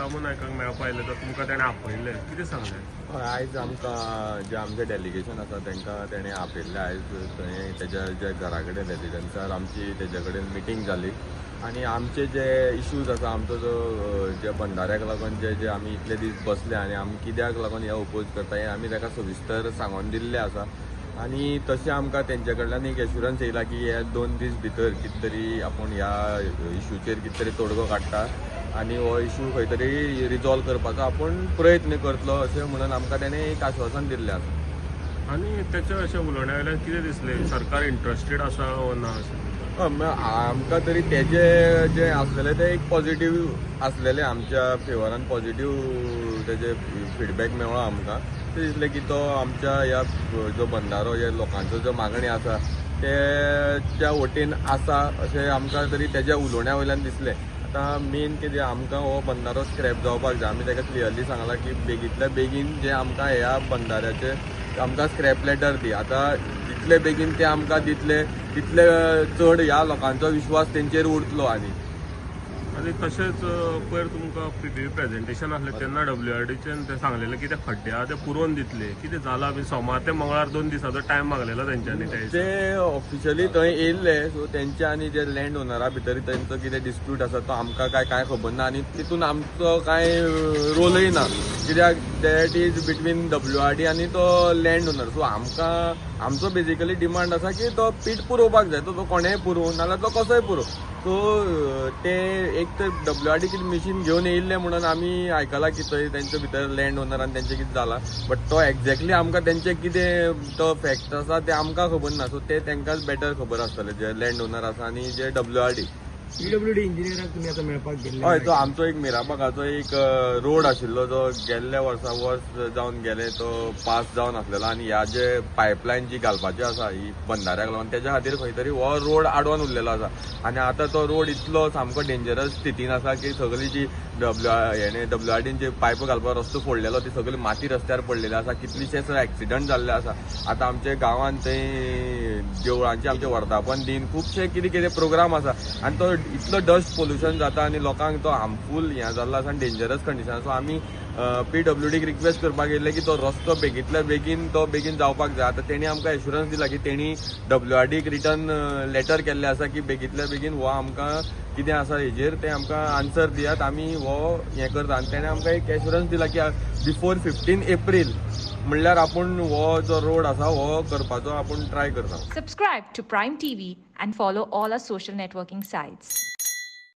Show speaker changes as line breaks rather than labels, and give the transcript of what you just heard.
रामू नायकाक मेळपा आयले तर तुमकां ताणें आपयले कितें सांगलें?
हय, आयज आमकां जे आमचें डेलिगेशन आसा तांकां तेणें आपयल्लें. आयज थंय तेज्या जे घरा कडेन रेजिडंसार आमची तेजे कडेन मिटींग जाली आनी आमचे जे इश्यूज आसा आमचो जो जे बंधाऱ्याक लागून जे जे आमी इतले दीस बसले आनी आमी कित्याक लागून हे ओपोज करता हें आमी ताका सविस्तर सांगून दिल्लें आसा. आनी तशें आमकां तेंचे कडल्यान एक एश्युरन्स येयला की हे 2 दीस भितर कितें तरी आपूण ह्या इश्यूचेर कितें तरी तोडगो काडटा आनी हो इश्यू खंय तरी रिजॉल्व करपाचो आपूण प्रयत्न करतलो अशें म्हणून आमकां तेणें एक आश्वासन दिल्लें आसा.
आनी तेच्या अशें उलोवण्या वयल्यान कितें दिसलें सरकार इंट्रस्टेड आसा वा ना अशें?
आमकां तरी तेजे जे आसलेले ते एक पॉझिटीव आसलेले आमच्या फेवरान पॉझिटीव तेजे फिडबॅक मेळ्ळो आमकां. ते दिसलें की तो आमच्या ह्या जो बंधारो हे लोकांचो जो मागणी आसा त्या वटेन आसा अशें आमकां तरी तेज्या उलोवण्या वयल्यान दिसलें. आतां मेन कितें आमकां हो बंधारो स्क्रॅप जावपाक जाय. आमी ताका क्लियरली सांगलां की बेगींतल्या बेगीन जे आमकां ह्या बंधाऱ्याचे आमकां स्क्रॅप लेटर दी. आतां जितले बेगीन ते आमकां दितले तितले चड ह्या लोकांचो विश्वास तेंचेर उरतलो.
आनी तशेंच पयर तुमकां प्रेजेंटेशन आसलें तेन्ना WRDच्यान ते सांगलेलें की ते खड्डे आहा ते पुरोवन दितले. कितें जालां बी? सोमार ते मंगळार 2 दिसाचो टायम मागलेलो तेंच्यांनी
ते ऑफिशियली थंय येयल्ले. सो तेंचे आनी जे लँड ओनरा भितर तेंचो कितें डिस्प्यूट आसा तो आमकां कांय खबर ना आनी तितून आमचो कांय रोलय ना कित्याक दॅट इज बिटवीन WRD आनी तो लँड ओनर. सो आमकां आमचो बेजिकली डिमांड आसा की तो पीट पुरोवपाक जाय. तो कोणेंय पुरोव नाल्यार तो कसोय पुरोव. सो ते एक तर WRD कितें मशीन घेवन येयल्ले म्हणून आमी आयकलां की थंय तेंचे भितर लँड ओनर आनी तेंचें कितें जालां. बट तो एक्झॅक्टली आमकां तेंचें कितें तो फॅक्ट आसा ते आमकां खबर ना. सो ते तेंकांच बेटर खबर आसतलें जे लँड ओनर आसा आनी जे WRD.
PWD इंजिनियराक तुमी आतां मेळपाक गेल्ले?
हय, तो आमचो एक मिराबागाचो एक रोड आशिल्लो जो गेल्ल्या वर्स जावन गेले तो पास जावन आसलेलो आनी ह्या जे पायपलायन जी घालपाची आसा ही बंधाऱ्याक लागून तेज्या खातीर खंय तरी हो रोड आडवून उरलेलो आसा. आनी आतां तो रोड इतलो सामको डेंजरस स्थितीन आसा की सगळी जी WRDन जे पायप घालपाक रस्तो फोडलेलो ती सगळी माती रस्त्यार पडलेली आसा. कितलीशेच एक्सिडंट जाल्ले आसा. आतां आमच्या गांवांत थंय देवळांचें आमचें वर्धापन दिन खुबशे कितें कितें प्रोग्राम आसा आनी तो इतलो डस्ट पोल्युशन जाता आनी लोकांक तो हार्मफूल हें जाल्लो आसा आनी डेंजरस कंडिशन. सो आमी PWDक रिक्वेस्ट करपाक येयल्ले की तो रस्तो बेगींतल्या बेगीन जावपाक जाय. आतां तेणी आमकां एश्युरन्स दिला की तेणी WRDक रिटर्न लेटर केल्लें आसा की बेगींतल्या बेगीन हो आमकां कितें आसा हेजेर ते आमकां आन्सर दियात आमी हो हें करता. आनी तेणें आमकां एक एश्युरन्स दिला की बिफोर 15 एप्रील म्हणल्यार आपूण हो जो रोड आसा हो करपाचो आपूण ट्राय करता.
Subscribe to Prime TV and follow all our social networking sites.